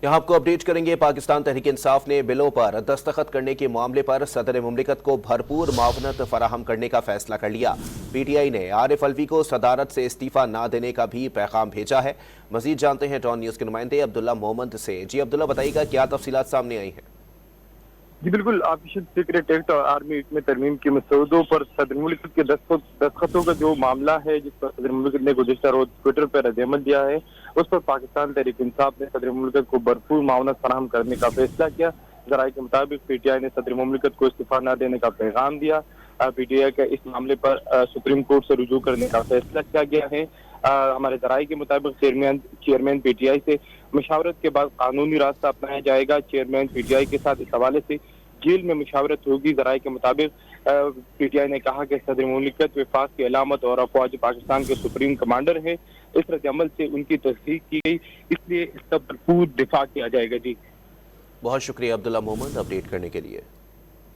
यहाँ आपको अपडेट करेंगे। पाकिस्तान तहरीक इंसाफ ने बिलों पर दस्तखत करने के मामले पर सदर मुमलिकत को भरपूर मावनत फराहम करने का फैसला कर लिया। पीटीआई ने आरिफ अलवी को सदारत से इस्तीफा ना देने का भी पैगाम भेजा है। मजीद जानते हैं डॉन न्यूज़ के नुमाइंदे अब्दुल्ला मोहम्मद से। जी अब्दुल्ला, बताइएगा क्या तफसीलात सामने आई हैं? जी बिल्कुल, ऑफिशियल सीक्रेट एक्ट और आर्मी एक्ट में तरमीम के मसौदों पर सदर मुमलिकत के दस्तखतों का जो मामला है, जिस पर सदर मुमलिकत ने गुज़िश्ता रोज ट्विटर पर रद्द-ए-अमल दिया है, उस पर पाकिस्तान तहरीक इंसाफ ने सदर मुमलिकत को भरपूर मावनत फराहम करने का फैसला किया। ज़राए के मुताबिक पीटीआई ने सदर मुमलिकत को इस्तीफा न देने का पैगाम दिया। पीटीआई का इस मामले पर सुप्रीम कोर्ट से रुजू करने का फैसला किया गया है। हमारे ज़राए के मुताबिक चेयरमैन पीटीआई से मशावरत के बाद कानूनी रास्ता अपनाया जाएगा। चेयरमैन पीटीआई के साथ इस हवाले से जेल में मुशावरत होगी। ज़राए के मुताबिक पीटीआई ने कहा कि सदर मुमलिकत वफाक की अलामत और अफवाज पाकिस्तान के सुप्रीम कमांडर है। इस रद्द-ए-अमल से उनकी तस्दीक की गई, इसलिए इसका भरपूर दिफा किया जाएगा। जी बहुत शुक्रिया अब्दुल्ला मोहम्मद अपडेट करने के लिए।